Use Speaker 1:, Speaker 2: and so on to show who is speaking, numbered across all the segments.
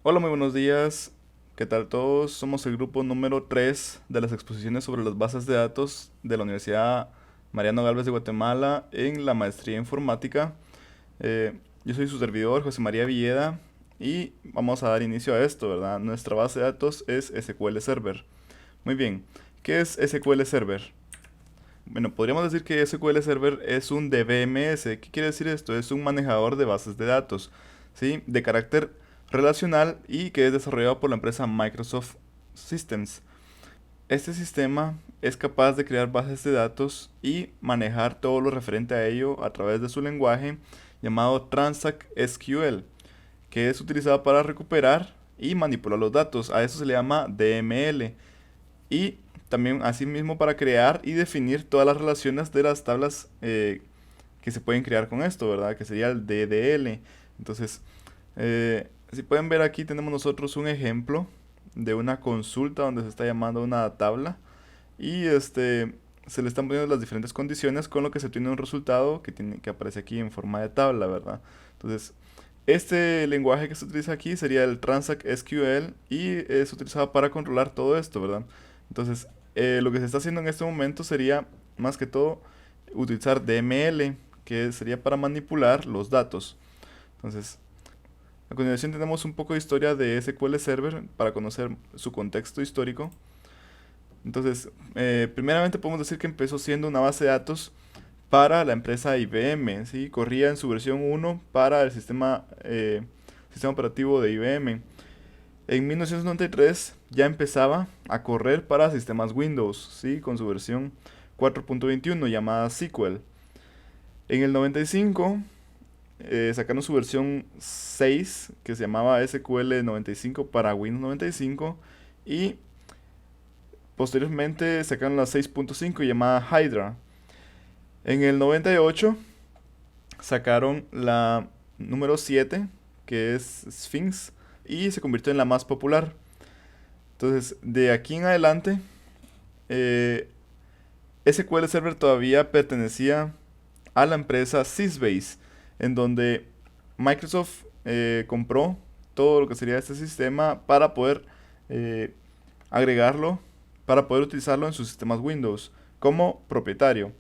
Speaker 1: Hola, muy buenos días. ¿Qué tal todos? Somos el grupo número 3 de las exposiciones sobre las bases de datos de la Universidad Mariano Galvez de Guatemala en la maestría en informática. Yo soy su servidor, José María Villeda, y vamos a dar inicio a esto, ¿verdad? Nuestra base de datos es SQL Server. Muy bien, ¿qué es SQL Server? Bueno, podríamos decir que SQL Server es un DBMS. ¿Qué quiere decir esto? Es un manejador de bases de datos, ¿sí? De carácter relacional y que es desarrollado por la empresa Microsoft Systems. Este sistema es capaz de crear bases de datos y manejar todo lo referente a ello a través de su lenguaje llamado Transact SQL, que es utilizado para recuperar y manipular los datos. A eso se le llama DML. Y también asimismo para crear y definir todas las relaciones de las tablas que se pueden crear con esto, ¿verdad? Que sería el DDL. Entonces, si pueden ver aquí tenemos nosotros un ejemplo de una consulta donde se está llamando una tabla y se le están poniendo las diferentes condiciones con lo que se tiene un resultado que aparece aquí en forma de tabla, ¿verdad? Entonces, este lenguaje que se utiliza aquí sería el Transact SQL y es utilizado para controlar todo esto, ¿verdad? Entonces, lo que se está haciendo en este momento sería, más que todo, utilizar DML, que sería para manipular los datos. Entonces, a continuación tenemos un poco de historia de SQL Server para conocer su contexto histórico. Entonces, primeramente podemos decir que empezó siendo una base de datos para la empresa IBM, ¿sí? Corría en su versión 1 para el sistema operativo de IBM. En 1993 ya empezaba a correr para sistemas Windows, ¿sí? Con su versión 4.21 llamada SQL. En el 95 sacaron su versión 6 que se llamaba SQL 95 para Windows 95 y posteriormente sacaron la 6.5 llamada Hydra. En el 98 sacaron la número 7 que es Sphinx y se convirtió en la más popular. Entonces, de aquí en adelante, eh, SQL Server todavía pertenecía a la empresa Sysbase, en donde Microsoft compró todo lo que sería este sistema para poder eh, agregarlo, para poder utilizarlo en sus sistemas Windows como propietario.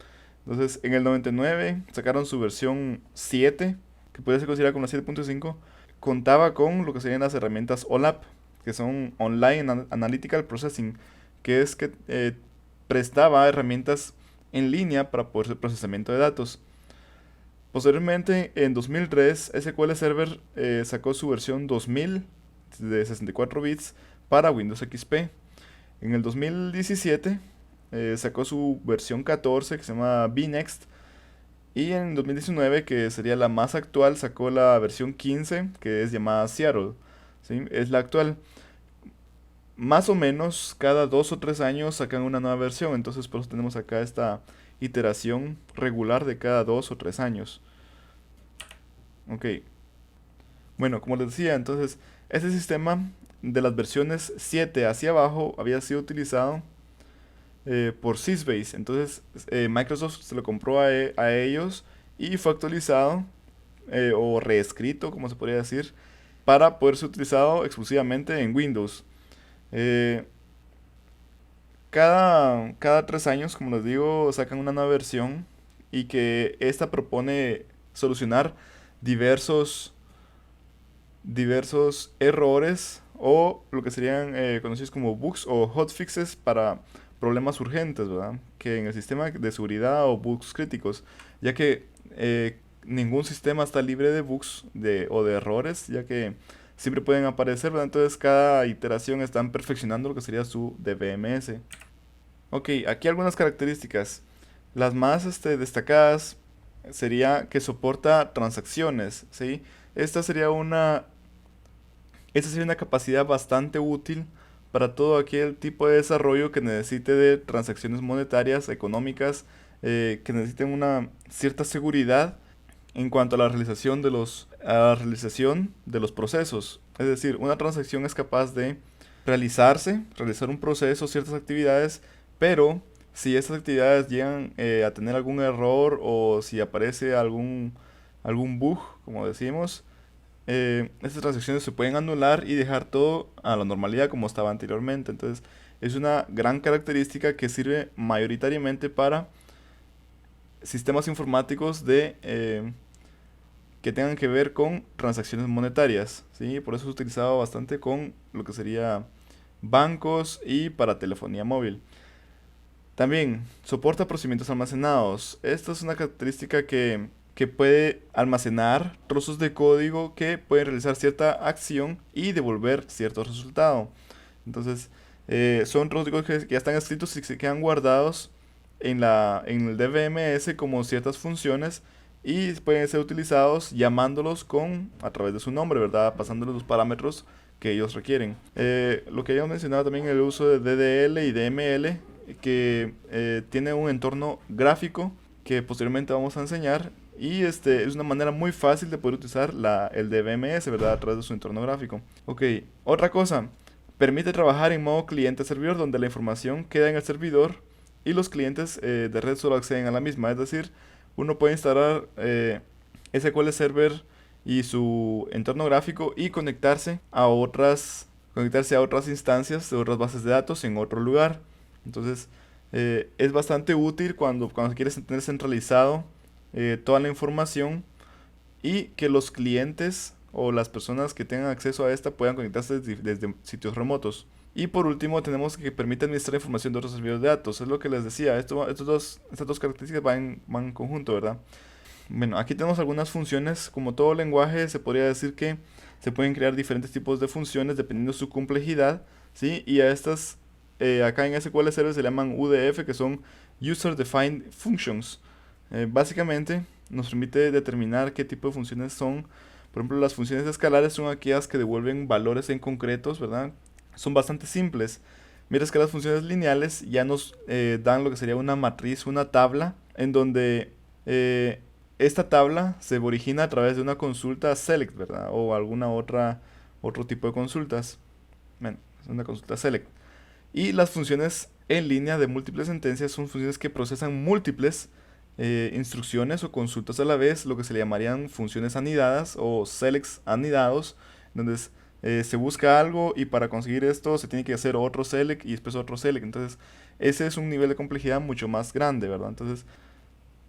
Speaker 1: Entonces, en el 99 sacaron su versión 7, que puede ser considerada como la 7.5. Contaba con lo que serían las herramientas OLAP, que son Online Analytical Processing, que es que prestaba herramientas en línea para poder hacer procesamiento de datos. Posteriormente, en 2003, SQL Server sacó su versión 2000 de 64 bits para Windows XP. En el 2017 sacó su versión 14 que se llama VNext. Y en 2019, que sería la más actual, sacó la versión 15 que es llamada Seattle. ¿Sí? Es la actual. Más o menos cada 2 o 3 años sacan una nueva versión. Entonces por eso tenemos acá esta iteración regular de cada 2 o 3 años. Ok. Bueno, como les decía, entonces este sistema de las versiones 7 hacia abajo había sido utilizado por Sysbase. Entonces Microsoft se lo compró a ellos y fue actualizado o reescrito, como se podría decir, para poder ser utilizado exclusivamente en Windows. Eh, cada 3 años, como les digo, sacan una nueva versión y que esta propone solucionar diversos, diversos errores o lo que serían conocidos como bugs o hotfixes para problemas urgentes, ¿verdad? Que en el sistema de seguridad o bugs críticos, ya que ningún sistema está libre de bugs o de errores, ya que siempre pueden aparecer, ¿verdad? Entonces cada iteración están perfeccionando lo que sería su DBMS. Ok, aquí algunas características. Las más destacadas sería que soporta transacciones, ¿sí? Esta sería una Esta sería una capacidad bastante útil para todo aquel tipo de desarrollo que necesite de transacciones monetarias, económicas, que necesiten una cierta seguridad en cuanto a la realización de los procesos. Es decir, una transacción es capaz de realizar un proceso, ciertas actividades, pero si esas actividades llegan a tener algún error o si aparece algún bug, como decimos, estas transacciones se pueden anular y dejar todo a la normalidad como estaba anteriormente. Entonces es una gran característica que sirve mayoritariamente para sistemas informáticos que tengan que ver con transacciones monetarias, ¿sí? Por eso es utilizado bastante con lo que sería bancos y para telefonía móvil. También soporta procedimientos almacenados. Esta es una característica que puede almacenar trozos de código que pueden realizar cierta acción y devolver cierto resultado. Entonces, son trozos de código que ya están escritos y se quedan guardados en el DVMS como ciertas funciones y pueden ser utilizados llamándolos a través de su nombre, ¿verdad? Pasándoles los parámetros que ellos requieren. Lo que habíamos mencionado también el uso de DDL y DML, que tiene un entorno gráfico que posteriormente vamos a enseñar. Y es una manera muy fácil de poder utilizar el DBMS, ¿verdad? A través de su entorno gráfico. Ok, otra cosa. Permite trabajar en modo cliente-servidor, donde la información queda en el servidor y los clientes de red solo acceden a la misma. Es decir, uno puede instalar SQL Server y su entorno gráfico y conectarse a otras instancias de otras bases de datos en otro lugar. Entonces, es bastante útil cuando quieres tener centralizado toda la información y que los clientes o las personas que tengan acceso a esta puedan conectarse desde sitios remotos. Y por último tenemos que permite administrar información de otros servidores de datos. Es lo que les decía, estas dos características van en conjunto, ¿verdad? Bueno, aquí tenemos algunas funciones. Como todo lenguaje, se podría decir que se pueden crear diferentes tipos de funciones dependiendo de su complejidad, ¿sí? Y a estas, acá en SQL Server se llaman UDF, que son User Defined Functions. Básicamente nos permite determinar qué tipo de funciones son. Por ejemplo, las funciones escalares son aquellas que devuelven valores en concretos, ¿verdad? Son bastante simples. Mientras que las funciones lineales ya nos dan lo que sería una matriz, una tabla, en donde esta tabla se origina a través de una consulta select, ¿verdad? O otro tipo de consultas. Bueno, es una consulta select. Y las funciones en línea de múltiples sentencias son funciones que procesan múltiples instrucciones o consultas a la vez, lo que se le llamarían funciones anidadas o selects anidados, donde se busca algo y para conseguir esto se tiene que hacer otro select y después otro select. Entonces, ese es un nivel de complejidad mucho más grande, ¿verdad? Entonces,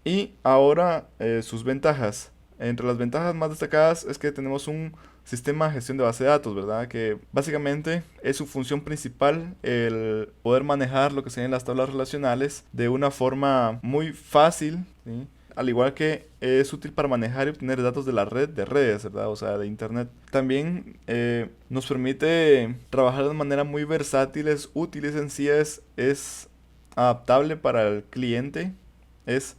Speaker 1: y ahora sus ventajas. Entre las ventajas más destacadas es que tenemos un sistema de gestión de base de datos, ¿verdad? Que básicamente es su función principal el poder manejar lo que serían las tablas relacionales de una forma muy fácil, ¿sí? Al igual que es útil para manejar y obtener datos de la red, de redes, ¿verdad? O sea, de internet. También nos permite trabajar de manera muy versátil, es útil y sencilla, es adaptable para el cliente, es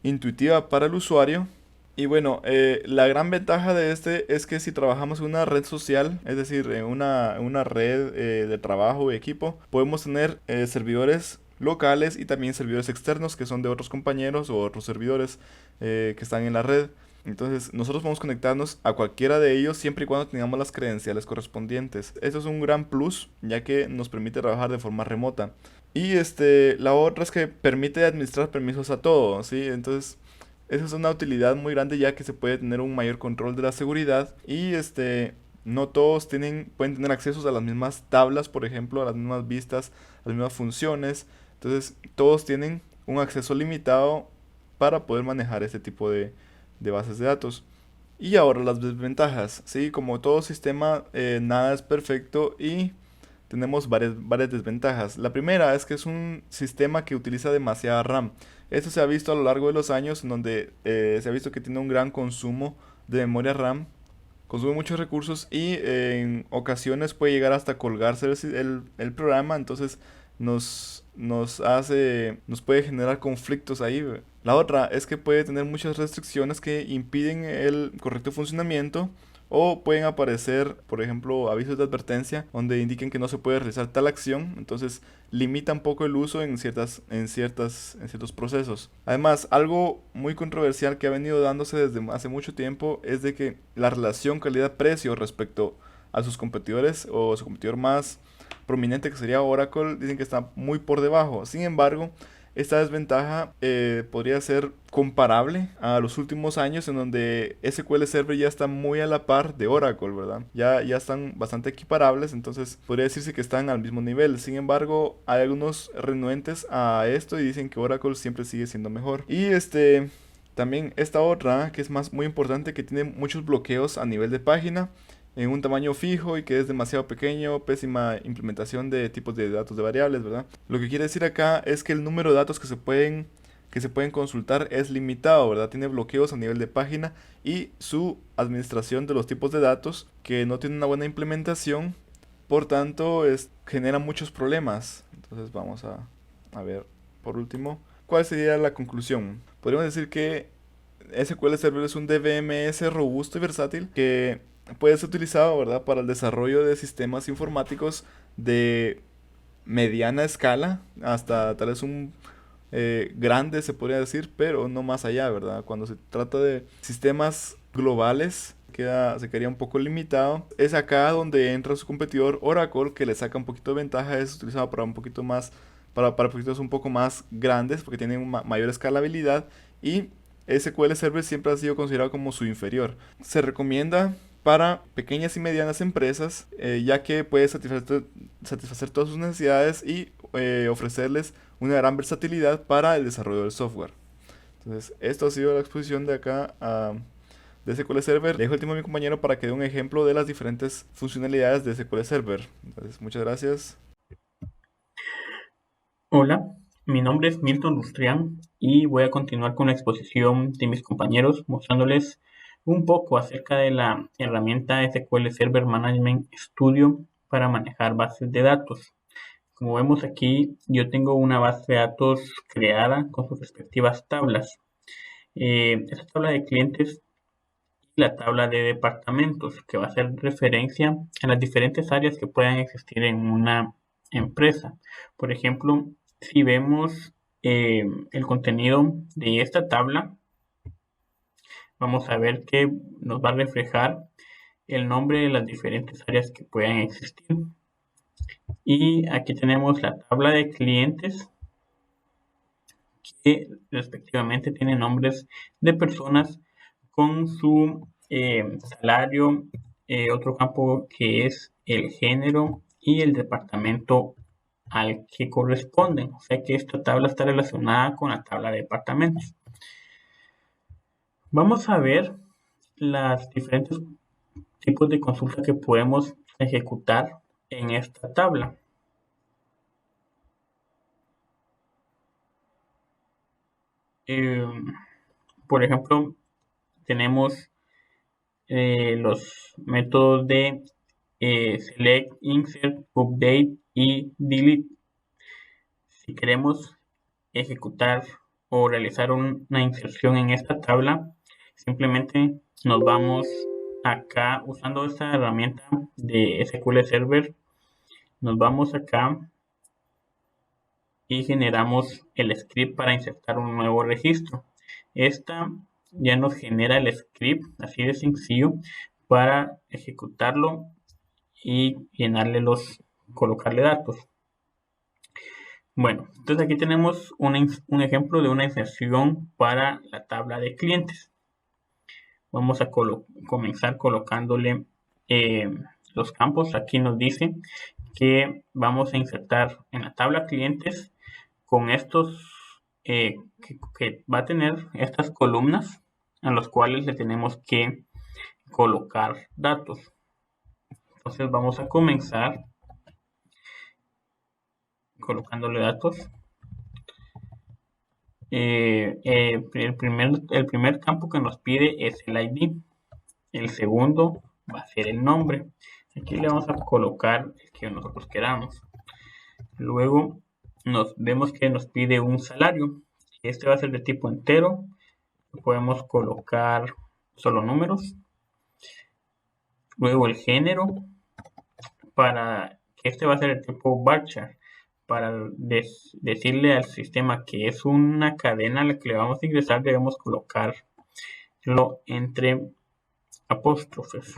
Speaker 1: intuitiva para el usuario. Y bueno, la gran ventaja de este es que si trabajamos en una red social, es decir, en una red de trabajo y equipo, podemos tener servidores locales y también servidores externos que son de otros compañeros o otros servidores que están en la red. Entonces, nosotros podemos conectarnos a cualquiera de ellos siempre y cuando tengamos las credenciales correspondientes. Esto es un gran plus, ya que nos permite trabajar de forma remota. Y la otra es que permite administrar permisos a todos, ¿sí? Entonces, esa es una utilidad muy grande ya que se puede tener un mayor control de la seguridad y no todos pueden tener accesos a las mismas tablas, por ejemplo, a las mismas vistas, a las mismas funciones. Entonces, todos tienen un acceso limitado para poder manejar este tipo de bases de datos. Y ahora las desventajas, ¿sí? Como todo sistema, nada es perfecto y tenemos varias desventajas. La primera es que es un sistema que utiliza demasiada RAM. Esto se ha visto a lo largo de los años en donde se ha visto que tiene un gran consumo de memoria RAM, consume muchos recursos y en ocasiones puede llegar hasta colgarse el programa, entonces nos puede generar conflictos ahí. La otra es que puede tener muchas restricciones que impiden el correcto funcionamiento o pueden aparecer, por ejemplo, avisos de advertencia donde indiquen que no se puede realizar tal acción, entonces limita un poco el uso en ciertos procesos. Además, algo muy controversial que ha venido dándose desde hace mucho tiempo es de que la relación calidad-precio respecto a sus competidores o su competidor más prominente que sería Oracle, dicen que está muy por debajo. Sin embargo, esta desventaja podría ser comparable a los últimos años en donde SQL Server ya está muy a la par de Oracle, ¿verdad? Ya están bastante equiparables, entonces podría decirse que están al mismo nivel. Sin embargo, hay algunos renuentes a esto y dicen que Oracle siempre sigue siendo mejor. Y también esta otra, que es muy importante, que tiene muchos bloqueos a nivel de página en un tamaño fijo y que es demasiado pequeño, pésima implementación de tipos de datos de variables, ¿verdad? Lo que quiere decir acá es que el número de datos que se pueden consultar es limitado, ¿verdad? Tiene bloqueos a nivel de página y su administración de los tipos de datos que no tiene una buena implementación, por tanto, genera muchos problemas. Entonces vamos a ver, por último, ¿cuál sería la conclusión? Podríamos decir que SQL Server es un DBMS robusto y versátil que puede ser utilizado, ¿verdad?, para el desarrollo de sistemas informáticos de mediana escala, hasta tal vez un grande se podría decir, pero no más allá, ¿verdad? Cuando se trata de sistemas globales, se quedaría un poco limitado. Es acá donde entra su competidor Oracle, que le saca un poquito de ventaja, es utilizado para un poquito más, para proyectos un poco más grandes, porque tienen mayor escalabilidad, y SQL Server siempre ha sido considerado como su inferior. Se recomienda para pequeñas y medianas empresas, ya que puede satisfacer todas sus necesidades y ofrecerles una gran versatilidad para el desarrollo del software. Entonces, esto ha sido la exposición de acá de SQL Server. Le dejo el tiempo a mi compañero para que dé un ejemplo de las diferentes funcionalidades de SQL Server. Entonces, muchas gracias.
Speaker 2: Hola, mi nombre es Milton Rustrián y voy a continuar con la exposición de mis compañeros mostrándoles un poco acerca de la herramienta SQL Server Management Studio para manejar bases de datos. Como vemos aquí, yo tengo una base de datos creada con sus respectivas tablas. Esta tabla de clientes y la tabla de departamentos, que va a hacer referencia a las diferentes áreas que puedan existir en una empresa. Por ejemplo, si vemos el contenido de esta tabla, vamos a ver que nos va a reflejar el nombre de las diferentes áreas que puedan existir. Y aquí tenemos la tabla de clientes que respectivamente tiene nombres de personas con su salario, otro campo que es el género y el departamento al que corresponden. O sea que esta tabla está relacionada con la tabla de departamentos. Vamos a ver los diferentes tipos de consulta que podemos ejecutar en esta tabla. Eh, por ejemplo, tenemos los métodos de select, insert, update y delete. Si queremos ejecutar o realizar una inserción en esta tabla, simplemente nos vamos acá usando esta herramienta de SQL Server, nos vamos acá y generamos el script para insertar un nuevo registro. Esta ya nos genera el script así de sencillo para ejecutarlo y colocarle datos. Bueno, entonces aquí tenemos un ejemplo de una inserción para la tabla de clientes. Vamos a comenzar colocándole los campos. Aquí nos dice que vamos a insertar en la tabla clientes con estos que va a tener estas columnas a los cuales le tenemos que colocar datos. Entonces vamos a comenzar colocándole datos. El primer campo que nos pide es el ID. El segundo va a ser el nombre. Aquí le vamos a colocar el que nosotros queramos. Luego vemos que nos pide un salario. Este va a ser de tipo entero. Podemos colocar solo números. Luego el género, para que este va a ser el tipo varchar, para decirle al sistema que es una cadena a la que le vamos a ingresar, debemos colocarlo entre apóstrofes.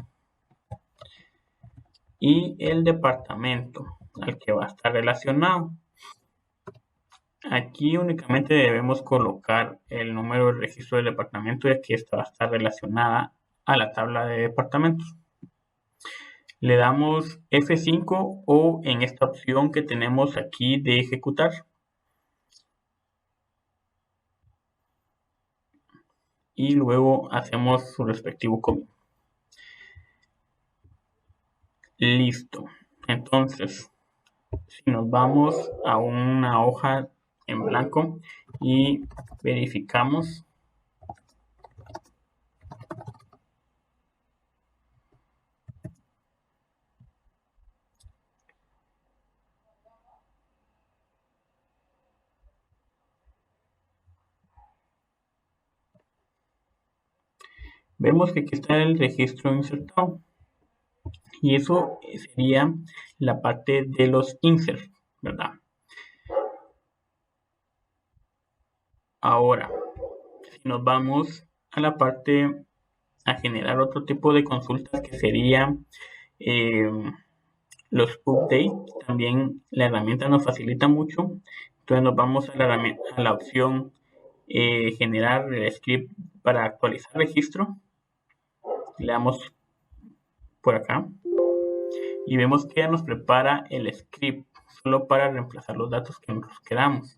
Speaker 2: Y el departamento al que va a estar relacionado. Aquí únicamente debemos colocar el número de registro del departamento, ya que esta va a estar relacionada a la tabla de departamentos. Le damos F5 o en esta opción que tenemos aquí de ejecutar. Y luego hacemos su respectivo commit. Listo. Entonces, si nos vamos a una hoja en blanco y verificamos, vemos que aquí está el registro insertado. Y eso sería la parte de los insert, ¿verdad? Ahora, si nos vamos a la parte a generar otro tipo de consultas que sería los updates, también la herramienta nos facilita mucho. Entonces nos vamos a la opción generar el script para actualizar registro. Le damos por acá y vemos que ya nos prepara el script solo para reemplazar los datos que nosotros queramos.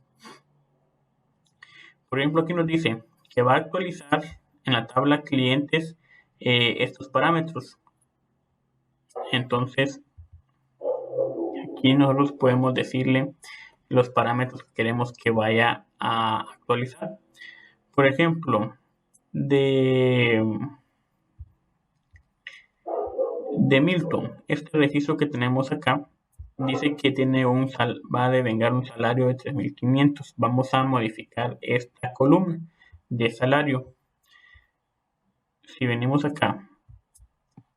Speaker 2: Por ejemplo, aquí nos dice que va a actualizar en la tabla clientes estos parámetros. Entonces, aquí nosotros podemos decirle los parámetros que queremos que vaya a actualizar. Por ejemplo, de Milton, este registro que tenemos acá dice que tiene va a devengar un salario de 3.500. Vamos a modificar esta columna de salario. Si venimos acá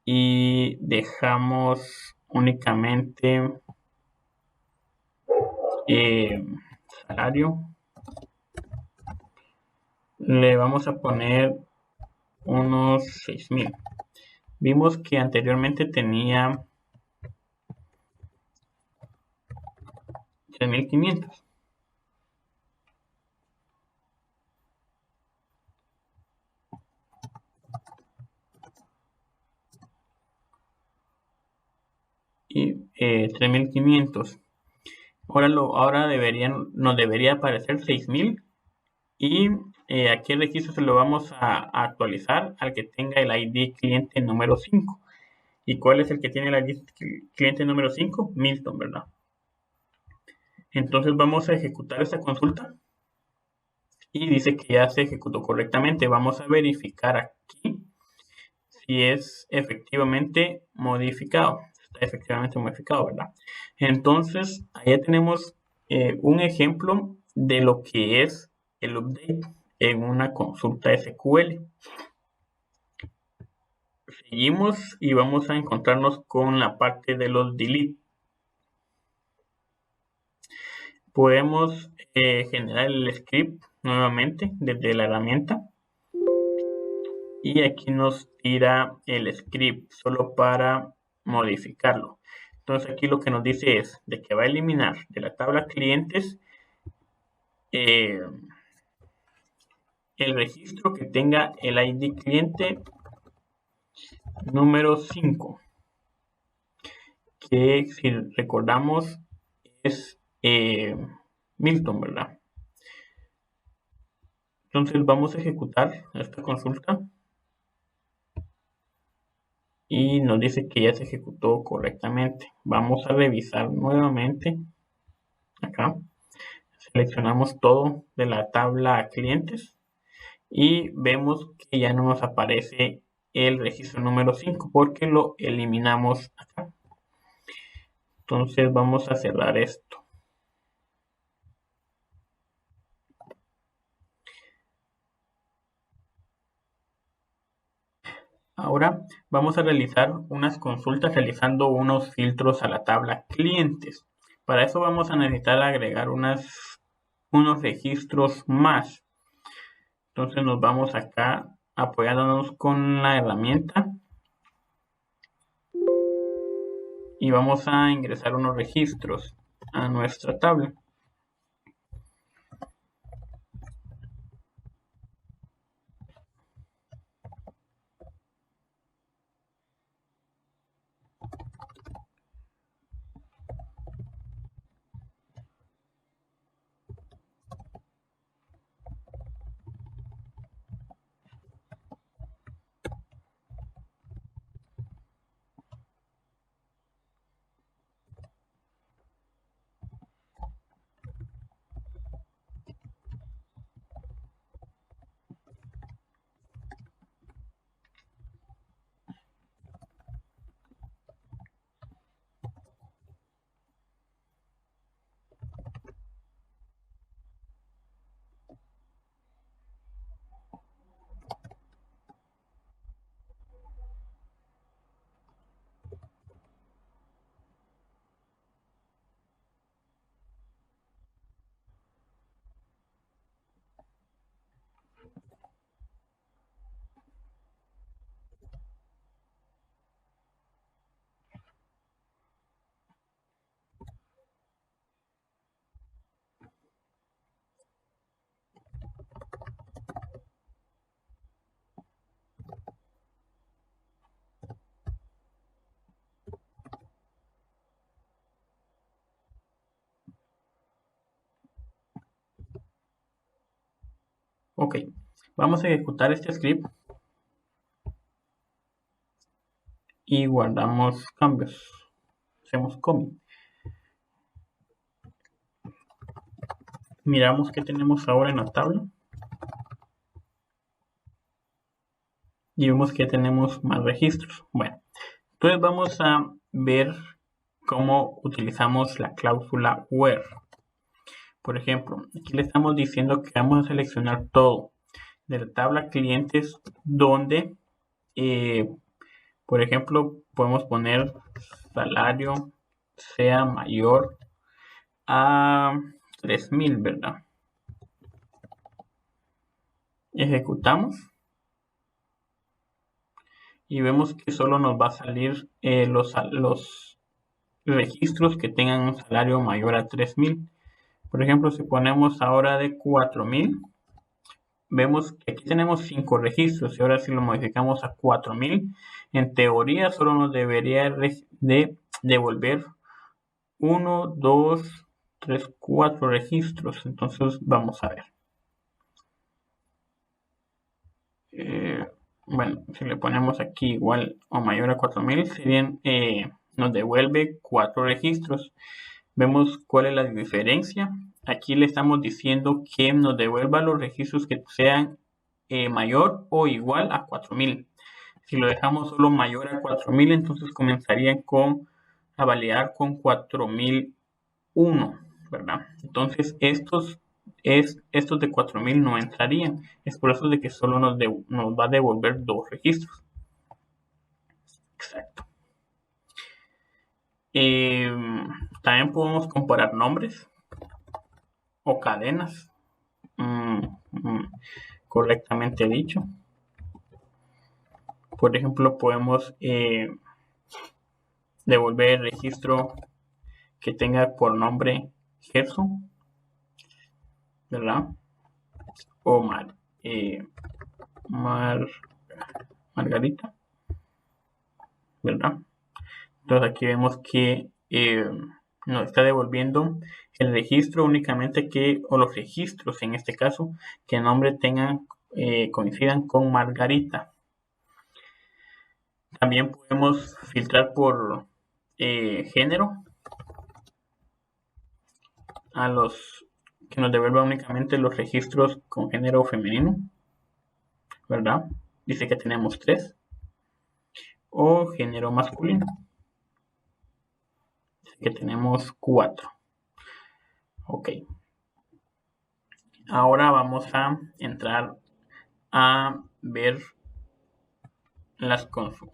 Speaker 2: y dejamos únicamente salario, le vamos a poner unos 6.000. Vimos que anteriormente tenía 3.500. Y 3.500. Ahora nos debería aparecer 6.000. Y aquí el registro se lo vamos a actualizar al que tenga el ID cliente número 5. ¿Y cuál es el que tiene el ID cliente número 5? Milton, ¿verdad? Entonces vamos a ejecutar esta consulta y dice que ya se ejecutó correctamente. Vamos a verificar aquí si es efectivamente modificado. Está efectivamente modificado, ¿verdad? Entonces, allá tenemos un ejemplo de lo que es el update en una consulta SQL. Seguimos y vamos a encontrarnos con la parte de los delete. Podemos generar el script nuevamente desde la herramienta. Y aquí nos tira el script solo para modificarlo. Entonces aquí lo que nos dice es de que va a eliminar de la tabla clientes el registro que tenga el ID cliente número 5, que si recordamos es Milton, ¿verdad? Entonces vamos a ejecutar esta consulta y nos dice que ya se ejecutó correctamente. Vamos a revisar nuevamente acá. Seleccionamos todo de la tabla clientes y vemos que ya no nos aparece el registro número 5 porque lo eliminamos acá. Entonces vamos a cerrar esto. Ahora vamos a realizar unas consultas realizando unos filtros a la tabla clientes. Para eso vamos a necesitar agregar unos registros más. Entonces nos vamos acá apoyándonos con la herramienta y vamos a ingresar unos registros a nuestra tabla. Ok, vamos a ejecutar este script y guardamos cambios. Hacemos commit. Miramos qué tenemos ahora en la tabla. Y vemos que tenemos más registros. Bueno, entonces vamos a ver cómo utilizamos la cláusula where. Por ejemplo, aquí le estamos diciendo que vamos a seleccionar todo de la tabla clientes donde, por ejemplo, podemos poner salario sea mayor a 3000, ¿verdad? Ejecutamos y vemos que solo nos va a salir los registros que tengan un salario mayor a 3000. Por ejemplo, si ponemos ahora de 4000, vemos que aquí tenemos 5 registros y ahora si lo modificamos a 4000, en teoría solo nos debería de devolver 1, 2, 3, 4 registros. Entonces vamos a ver. Bueno, si le ponemos aquí igual o mayor a 4000, serían, nos devuelve 4 registros. Vemos cuál es la diferencia. Aquí le estamos diciendo que nos devuelva los registros que sean mayor o igual a 4000. Si lo dejamos solo mayor a 4000, entonces comenzaría a validar con 4001, ¿verdad? Entonces estos de 4000 no entrarían. Es por eso de que solo nos va a devolver 2 registros. Exacto. También podemos comparar nombres o cadenas, correctamente dicho. Por ejemplo, podemos devolver el registro que tenga por nombre Gerson, ¿verdad? O Margarita, ¿verdad? Entonces aquí vemos que nos está devolviendo el registro únicamente o los registros en este caso, que el nombre coincidan con Margarita. También podemos filtrar por género a los que nos devuelva únicamente los registros con género femenino, ¿verdad? Dice que tenemos 3. O género masculino, dice que tenemos 4. Ok. Ahora vamos a entrar a ver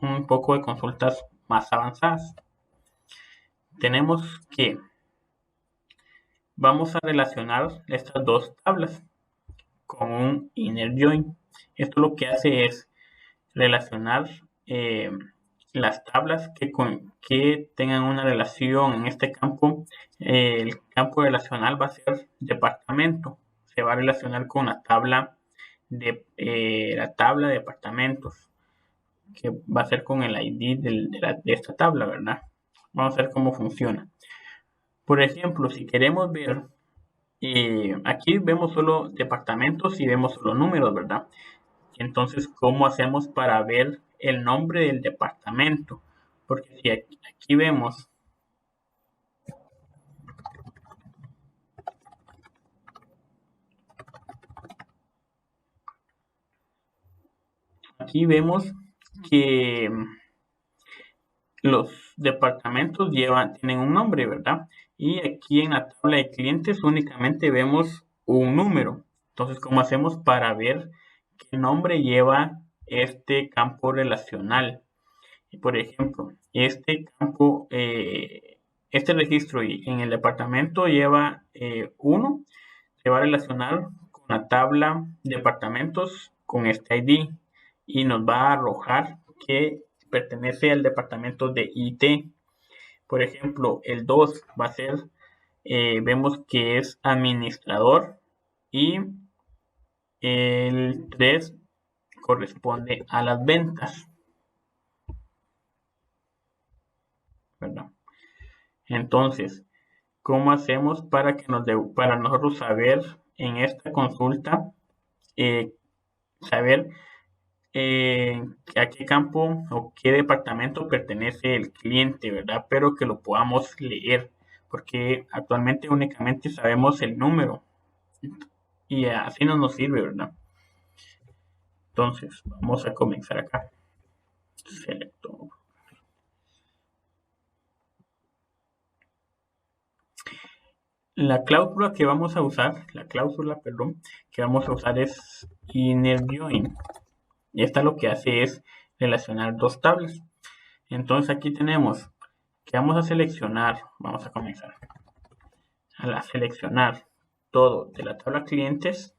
Speaker 2: un poco de consultas más avanzadas. Tenemos que vamos a relacionar estas dos tablas con un inner join. Esto lo que hace es relacionar las tablas que tengan una relación. En este campo, el campo relacional va a ser departamento. Se va a relacionar con la tabla de departamentos, que va a ser con el ID de esta tabla, ¿verdad? Vamos a ver cómo funciona. Por ejemplo, si queremos ver, aquí vemos solo departamentos y vemos solo números, ¿verdad? Entonces, ¿cómo hacemos para ver el nombre del departamento? Porque si aquí vemos que los departamentos tienen un nombre, ¿verdad? Y aquí en la tabla de clientes únicamente vemos un número. Entonces, ¿cómo hacemos para ver qué nombre lleva este campo relacional? Por ejemplo, este campo, este registro en el departamento lleva 1, se va a relacionar con la tabla departamentos con este ID y nos va a arrojar que pertenece al departamento de IT. Por ejemplo, el 2 va a ser, vemos que es administrador y el 3 corresponde a las ventas, ¿verdad? Entonces, ¿cómo hacemos para nosotros saber en esta consulta saber a qué campo o qué departamento pertenece el cliente, ¿verdad? Pero que lo podamos leer, porque actualmente únicamente sabemos el número y así no nos sirve, ¿verdad? Entonces, vamos a comenzar acá. Selecto. La cláusula que vamos a usar, que vamos a usar es inner join. Y esta lo que hace es relacionar dos tablas. Entonces aquí tenemos que vamos a seleccionar, vamos a comenzar a seleccionar todo de la tabla clientes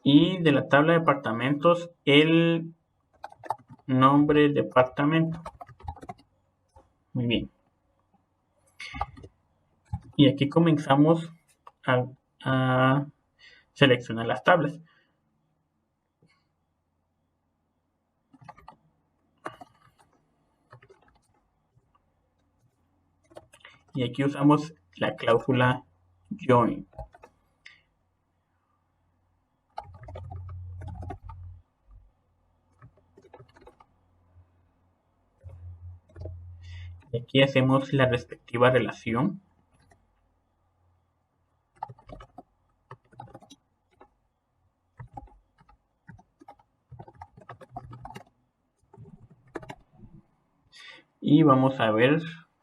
Speaker 2: y de la tabla departamentos el nombre del departamento. Muy bien. Y aquí comenzamos a seleccionar las tablas. Y aquí usamos la cláusula join. Y aquí hacemos la respectiva relación. Y vamos a ver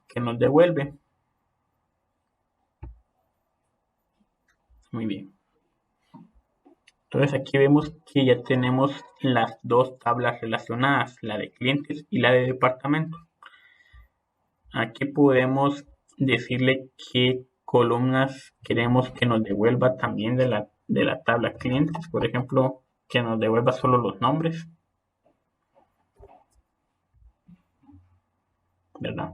Speaker 2: qué nos devuelve. Muy bien. Entonces aquí vemos que ya tenemos las dos tablas relacionadas, la de clientes y la de departamentos. Aquí podemos decirle qué columnas queremos que nos devuelva también de la tabla clientes. Por ejemplo, que nos devuelva solo los nombres, ¿verdad?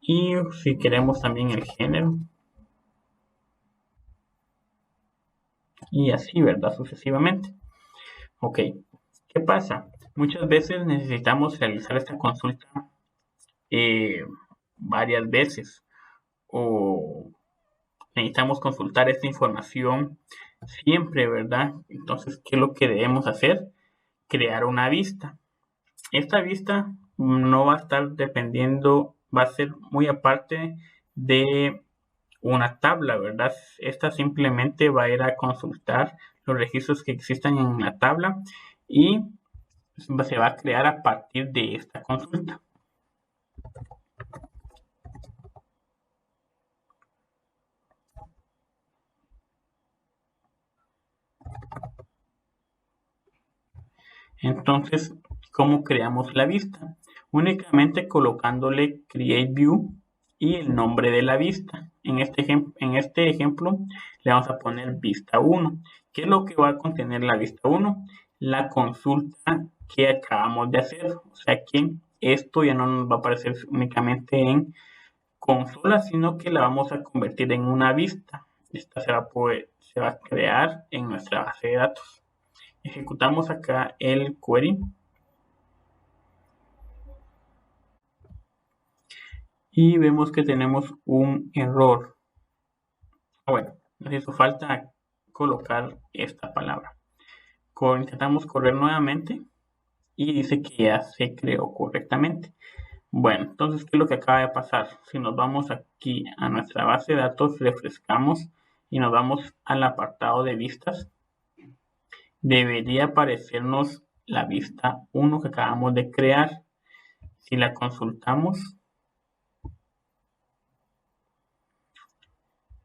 Speaker 2: Y si queremos también el género. Y así, ¿verdad? Sucesivamente. Ok. ¿Qué pasa? Muchas veces necesitamos realizar esta consulta eh, varias veces o necesitamos consultar esta información siempre, ¿verdad? Entonces, ¿qué es lo que debemos hacer? Crear una vista. Esta vista no va a estar dependiendo, va a ser muy aparte de una tabla, ¿verdad? Esta simplemente va a ir a consultar los registros que existan en la tabla y se va a crear a partir de esta consulta. Entonces, ¿cómo creamos la vista? Únicamente colocándole Create View y el nombre de la vista. En este ejemplo le vamos a poner vista 1. ¿Qué es lo que va a contener la vista 1? La consulta que acabamos de hacer. O sea que esto ya no nos va a aparecer únicamente en consola, sino que la vamos a convertir en una vista. Esta se va a crear en nuestra base de datos. Ejecutamos acá el query y vemos que tenemos un error. Bueno, nos hizo falta colocar esta palabra. Intentamos correr nuevamente y dice que ya se creó correctamente. Bueno, entonces, ¿qué es lo que acaba de pasar? Si nos vamos aquí a nuestra base de datos, refrescamos y nos vamos al apartado de vistas, debería aparecernos la vista 1 que acabamos de crear. Si la consultamos,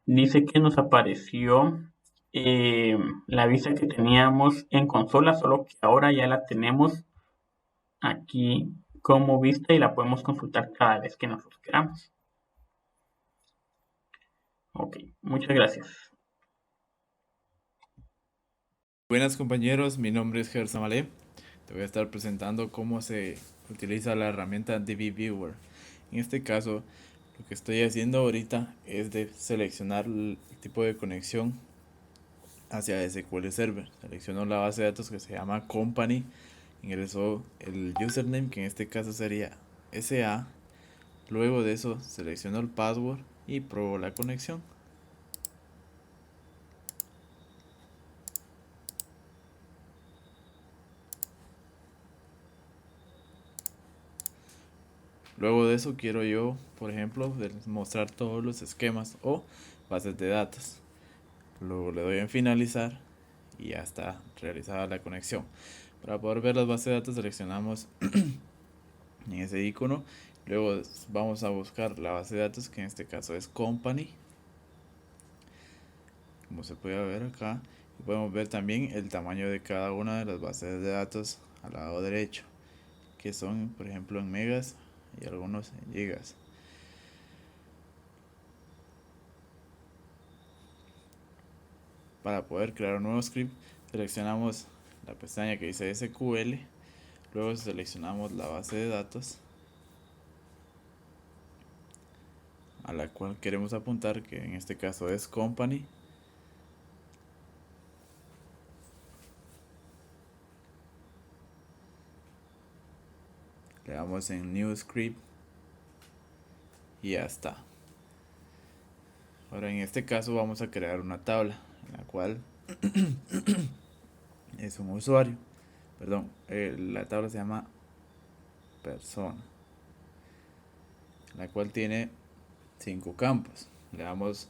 Speaker 2: dice que nos apareció la vista que teníamos en consola, solo que ahora ya la tenemos aquí como vista y la podemos consultar cada vez que nosotros queramos. Ok, muchas gracias.
Speaker 1: Buenas compañeros, mi nombre es Gerson Malé. Te voy a estar presentando cómo se utiliza la herramienta DB Viewer. En este caso, lo que estoy haciendo ahorita es de seleccionar el tipo de conexión hacia SQL Server. Selecciono la base de datos que se llama Company, ingreso el username, que en este caso sería
Speaker 3: SA. Luego de eso selecciono el password y pruebo la conexión. Luego de eso quiero yo, por ejemplo, mostrar todos los esquemas o bases de datos. Luego le doy en finalizar y ya está realizada la conexión. Para poder ver las bases de datos seleccionamos en ese icono. Luego vamos a buscar la base de datos, que en este caso es company, como se puede ver acá. Y podemos ver también el tamaño de cada una de las bases de datos al lado derecho, que son por ejemplo en megas y algunos en gigas. Para poder crear un nuevo script seleccionamos la pestaña que dice SQL, luego seleccionamos la base de datos a la cual queremos apuntar, que en este caso es company. Le damos en new script y ya está. Ahora en este caso vamos a crear una tabla en la cual es un usuario, perdón, la tabla se llama persona, la cual tiene 5 campos. Le damos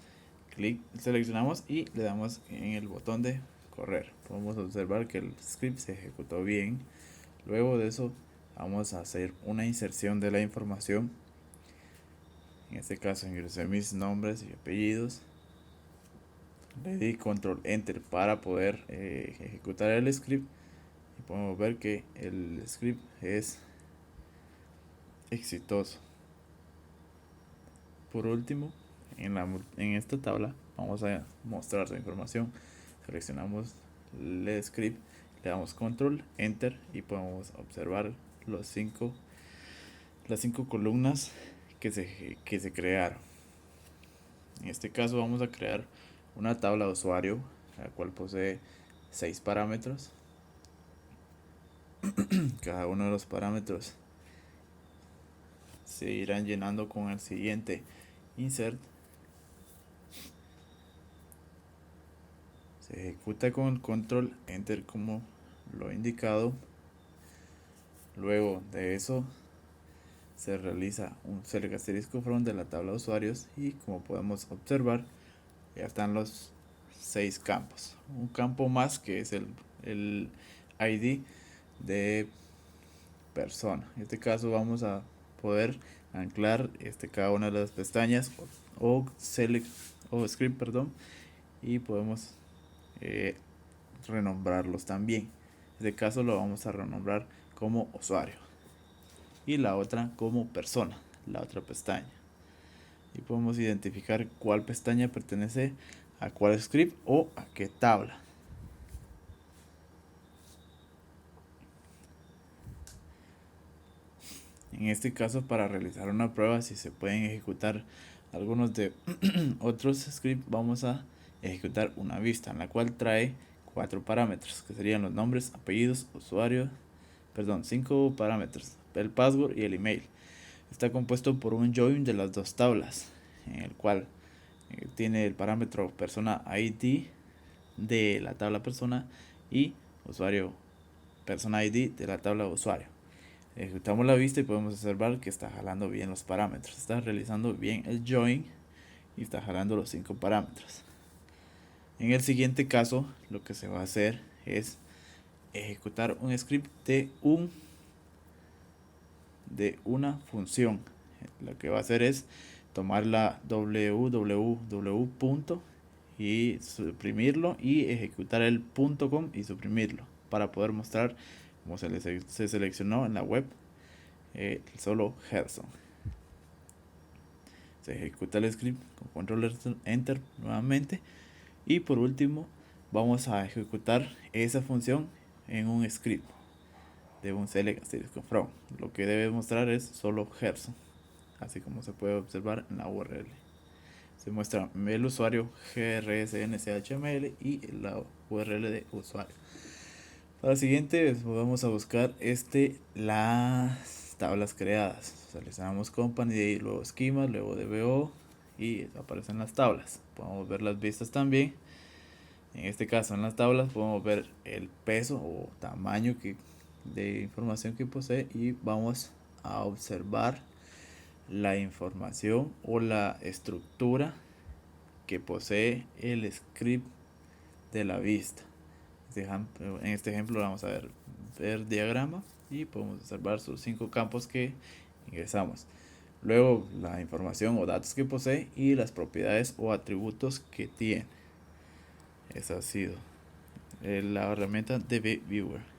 Speaker 3: clic, seleccionamos y le damos en el botón de correr. Podemos observar que el script se ejecutó bien. Luego de eso vamos a hacer una inserción de la información. En este caso ingresé mis nombres y apellidos. Le di control enter para poder ejecutar el script y podemos ver que el script es exitoso. Por último, en esta tabla vamos a mostrar la información. Seleccionamos el script, le damos control enter y podemos observar las 5 columnas que se crearon. En este caso vamos a crear una tabla de usuario, la cual posee 6 parámetros. Cada uno de los parámetros se irán llenando con el siguiente insert. Se ejecuta con el control enter como lo indicado. Luego de eso se realiza un select asterisco from de la tabla de usuarios y como podemos observar ya están los 6 campos. Un campo más que es el ID de persona. En este caso vamos a poder anclar cada una de las pestañas o select o script, perdón, y podemos renombrarlos también. En este caso lo vamos a renombrar como usuario y la otra como persona, la otra pestaña, y podemos identificar cuál pestaña pertenece a cuál script o a qué tabla. En este caso, para realizar una prueba si se pueden ejecutar algunos de otros scripts, vamos a ejecutar una vista en la cual trae 4 parámetros, que serían los nombres, apellidos, usuario, perdón, 5 parámetros, el password y el email. Está compuesto por un join de las dos tablas, en el cual tiene el parámetro persona ID de la tabla persona y usuario persona ID de la tabla usuario. Ejecutamos la vista y podemos observar que está jalando bien los parámetros, está realizando bien el join y está jalando los 5 parámetros. En el siguiente caso, lo que se va a hacer es ejecutar un script de una función. Lo que va a hacer es tomar la www punto y suprimirlo y ejecutar el .com y suprimirlo para poder mostrar como se seleccionó en la web solo Gerson. Se ejecuta el script con control enter nuevamente y por último vamos a ejecutar esa función en un script de un select asterisco from. Lo que debe mostrar es solo Gerson, así como se puede observar en la URL. Se muestra el usuario grsnchml y la URL de usuario. Para el siguiente vamos a buscar las las tablas creadas. Seleccionamos company, luego esquema, luego DBO y aparecen las tablas. Podemos ver las vistas también. En este caso en las tablas podemos ver el peso o tamaño de información que posee y vamos a observar la información o la estructura que posee el script de la vista. En este ejemplo vamos a ver diagrama y podemos observar sus 5 campos que ingresamos. Luego la información o datos que posee y las propiedades o atributos que tiene. Esa ha sido la herramienta DB Viewer.